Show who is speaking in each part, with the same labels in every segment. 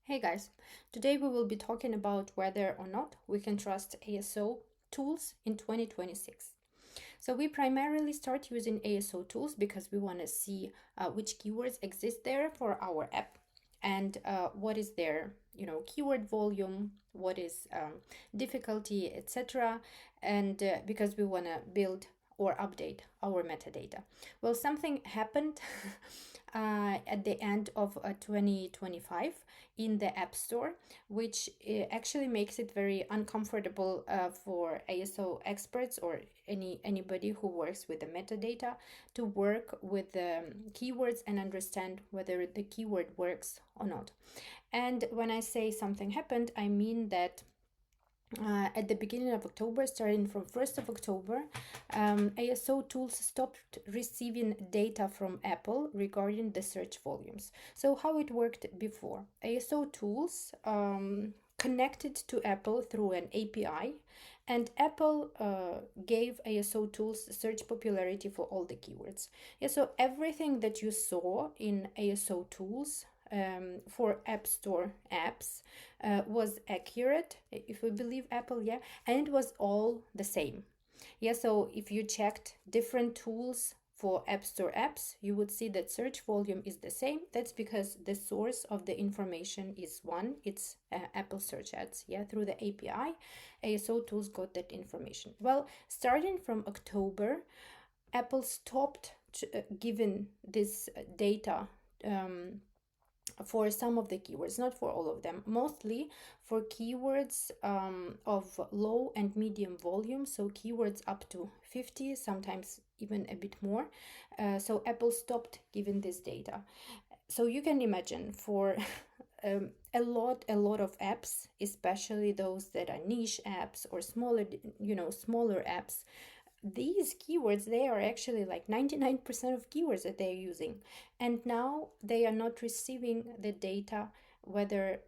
Speaker 1: Hey guys, today we will be talking about whether or not we can trust ASO tools in 2026. So we primarily start using ASO tools because we want to see which keywords exist there for our app and what is their keyword volume, what is difficulty, etc. And because we want to build or update our metadata. Well, something happened at the end of 2025 in the App Store, which actually makes it very uncomfortable for ASO experts or anybody who works with the metadata to work with the keywords and understand whether the keyword works or not. And when I say something happened, I mean that at the beginning of October, starting from 1st of October, ASO tools stopped receiving data from Apple regarding the search volumes. So how it worked before? ASO tools connected to Apple through an API, and Apple gave ASO tools search popularity for all the keywords. Yeah, so everything that you saw in ASO tools for App Store apps was accurate, if we believe Apple, yeah, and it was all the same. Yeah, so if you checked different tools for App Store apps, you would see that search volume is the same. That's because the source of the information is one, it's Apple Search Ads. Yeah, through the API, ASO tools got that information. Well, starting from October, Apple stopped giving this data for some of the keywords, not for all of them, mostly for keywords of low and medium volume, so keywords up to 50, sometimes even a bit more. So Apple stopped giving this data. So you can imagine for a lot of apps, especially those that are niche apps or smaller apps, these keywords, they are actually like 99% of keywords that they're using, and now they are not receiving the data whether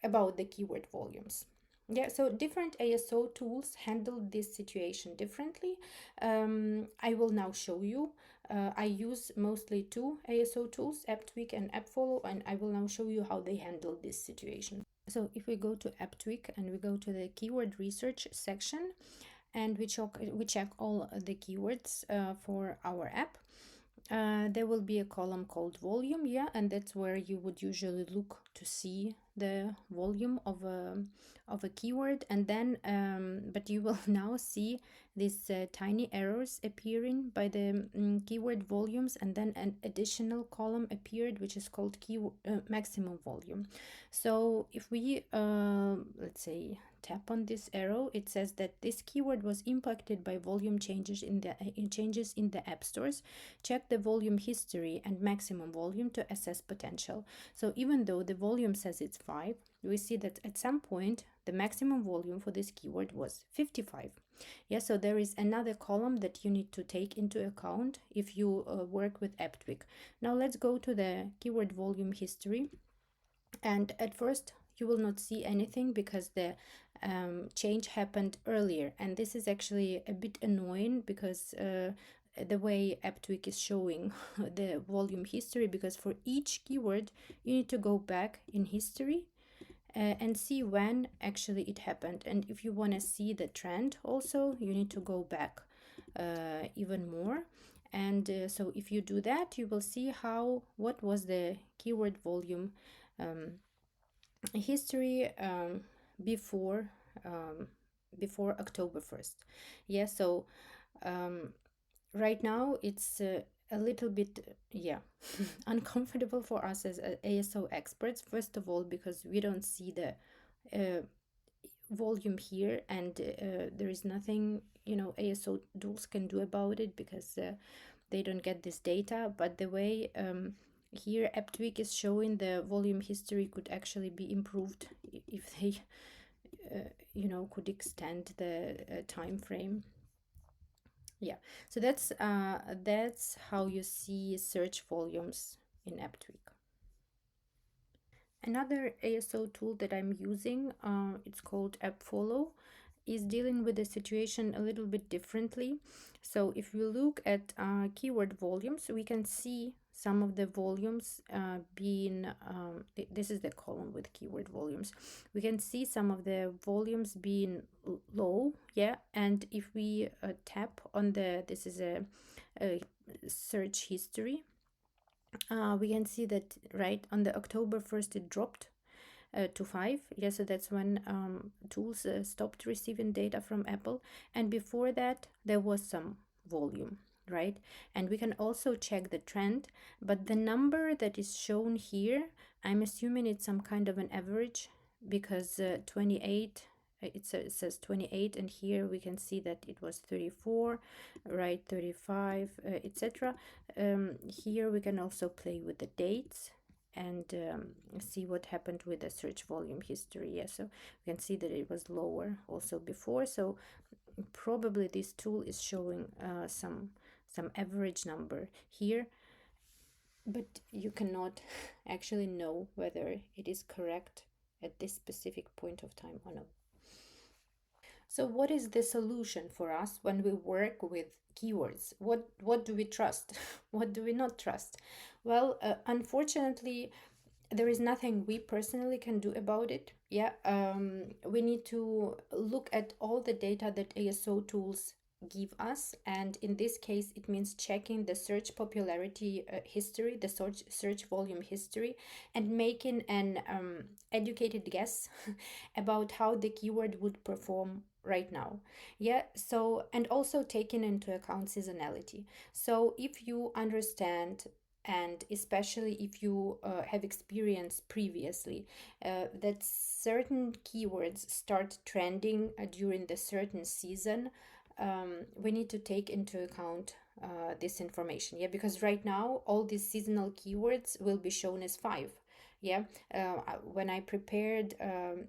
Speaker 1: about the keyword volumes. Yeah, so different ASO tools handle this situation differently. I will now show you. I use mostly two ASO tools, AppTweak and AppFollow, and I will now show you how they handle this situation. So if we go to AppTweak and we go to the keyword research section, and we check all the keywords for our app. There will be a column called volume, yeah, and that's where you would usually look to see the volume of a keyword, and then but you will now see these tiny arrows appearing by the keyword volumes, and then an additional column appeared which is called maximum volume. So if we let's say tap on this arrow, it says that this keyword was impacted by volume changes in the app stores. Check the volume history and maximum volume to assess potential. So even though the volume says it's 5, we see that at some point the maximum volume for this keyword was 55. Yeah, so there is another column that you need to take into account if you work with AppTweak. Now let's go to the keyword volume history, and at first you will not see anything because the change happened earlier, and this is actually a bit annoying because the way AppTweak is showing the volume history, because for each keyword you need to go back in history and see when actually it happened. And if you want to see the trend also, you need to go back even more. And so if you do that, you will see what was the keyword volume history before October 1st. Yeah, so right now it's a little bit, yeah, uncomfortable for us as ASO experts. First of all, because we don't see the volume here, and there is nothing ASO tools can do about it because they don't get this data. But the way here AppTweak is showing, the volume history could actually be improved if they could extend the time frame. Yeah, so that's how you see search volumes in AppTweak. Another ASO tool that I'm using, it's called AppFollow, is dealing with the situation a little bit differently. So if we look at keyword volumes, we can see some of the volumes being, this is the column with keyword volumes. We can see some of the volumes being low, yeah. And if we tap on this is a search history, we can see that right on the October 1st it dropped to 5. Yeah, so that's when tools stopped receiving data from Apple. And before that, there was some volume, right? And we can also check the trend, but the number that is shown here, I'm assuming it's some kind of an average, because 28, it says 28, and here we can see that it was 34, right? 35, etc. Here we can also play with the dates and see what happened with the search volume history. Yeah, so we can see that it was lower also before. So probably this tool is showing some average number here, but you cannot actually know whether it is correct at this specific point of time or not. So what is the solution for us when we work with keywords? What do we trust? What do we not trust? Well, unfortunately, there is nothing we personally can do about it. Yeah, we need to look at all the data that ASO tools give us, and in this case it means checking the search popularity history, the search volume history, and making an educated guess about how the keyword would perform right now. Yeah, so, and also taking into account seasonality. So if you understand, and especially if you have experienced previously that certain keywords start trending during the certain season, we need to take into account this information. Yeah, because right now all these seasonal keywords will be shown as 5. Yeah, when I prepared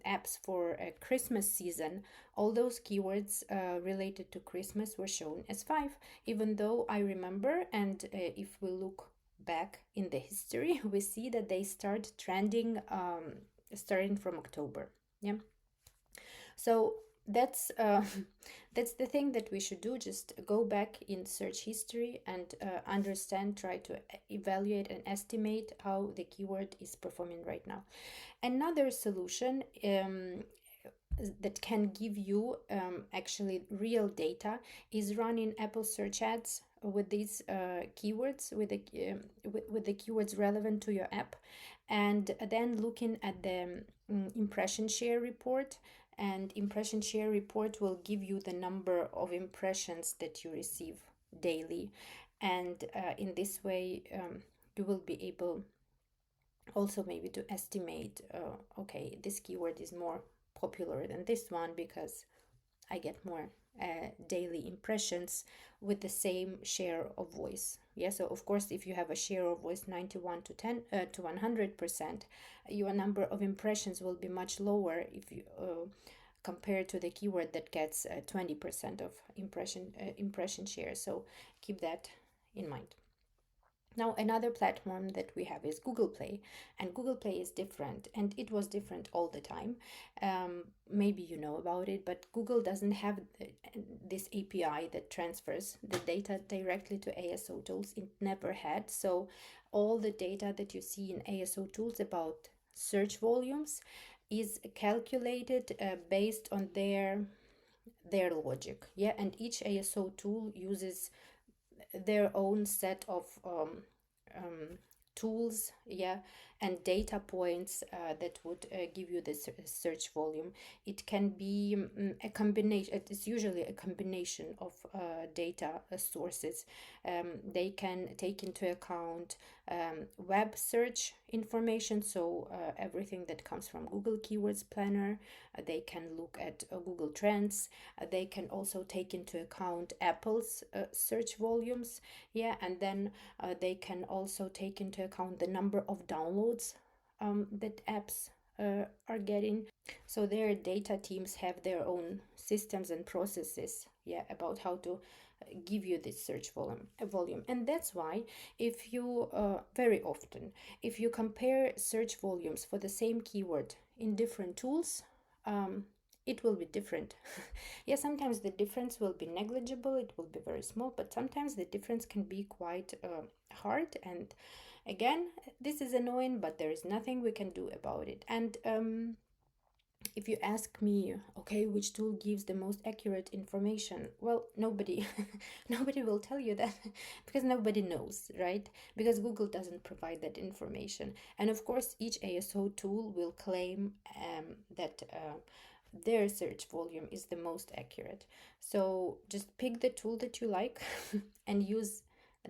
Speaker 1: apps for a Christmas season, all those keywords related to Christmas were shown as 5, even though I remember, and if we look back in the history, we see that they start trending starting from October. Yeah, so that's that's the thing that we should do. Just go back in search history and understand, try to evaluate and estimate how the keyword is performing right now. Another solution that can give you actually real data is running Apple search ads with these keywords, with the keywords relevant to your app, and then looking at the impression share report. And impression share report will give you the number of impressions that you receive daily, and in this way you will be able also maybe to estimate, okay, this keyword is more popular than this one because I get more daily impressions with the same share of voice. Yeah, so of course, if you have a share of voice 91 to 10 to 100%, your number of impressions will be much lower if you compared to the keyword that gets 20% of impression share. So keep that in mind. Now, another platform that we have is Google Play, and Google Play is different, and it was different all the time. Maybe you know about it, but Google doesn't have this API that transfers the data directly to ASO tools. It never had. So all the data that you see in ASO tools about search volumes is calculated based on their logic. Yeah, and each ASO tool uses their own set of tools, yeah, and data points that would give you this search volume. It can be a combination. It's usually a combination of data sources. They can take into account web search information, so everything that comes from Google Keywords Planner. They can look at Google Trends. They can also take into account Apple's search volumes, yeah, and then they can also take into account the number of downloads that apps are getting. So their data teams have their own systems and processes, yeah, about how to give you this search volume. And that's why if you very often, if you compare search volumes for the same keyword in different tools, it will be different. Yeah, sometimes the difference will be negligible, it will be very small, but sometimes the difference can be quite hard. And again, this is annoying, but there is nothing we can do about it. And if you ask me, okay, which tool gives the most accurate information? Well, nobody, nobody will tell you that because nobody knows, right? Because Google doesn't provide that information. And of course, each ASO tool will claim that their search volume is the most accurate. So just pick the tool that you like and use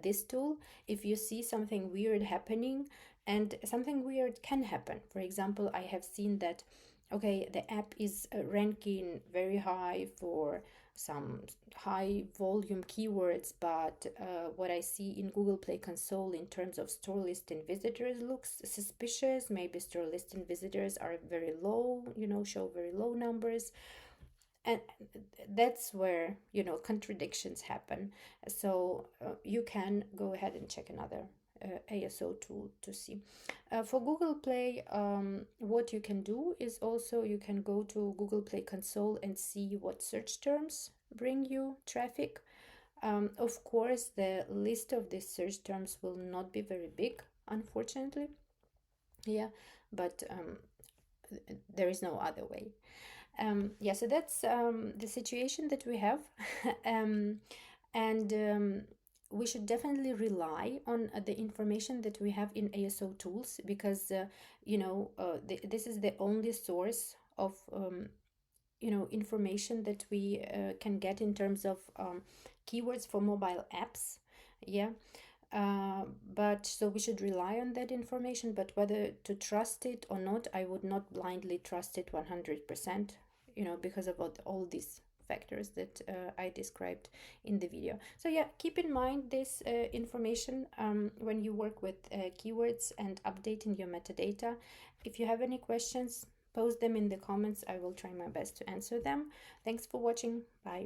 Speaker 1: this tool. If you see something weird happening, and something weird can happen. For example, I have seen that, okay, the app is ranking very high for some high volume keywords, but what I see in Google Play Console in terms of store listing visitors looks suspicious. Maybe store listing visitors are very low, show very low numbers. And that's where, contradictions happen. So you can go ahead and check another ASO tool to see. For Google Play, what you can do is also you can go to Google Play Console and see what search terms bring you traffic. Of course, the list of these search terms will not be very big, unfortunately. Yeah, but there is no other way. Yeah, so that's the situation that we have. And we should definitely rely on the information that we have in ASO tools, because this is the only source of information that we can get in terms of keywords for mobile apps. Yeah. But so we should rely on that information, but whether to trust it or not, I would not blindly trust it 100%, because of all these factors that I described in the video. So yeah, keep in mind this information when you work with keywords and updating your metadata. If you have any questions, post them in the comments. I will try my best to answer them. Thanks for watching. Bye.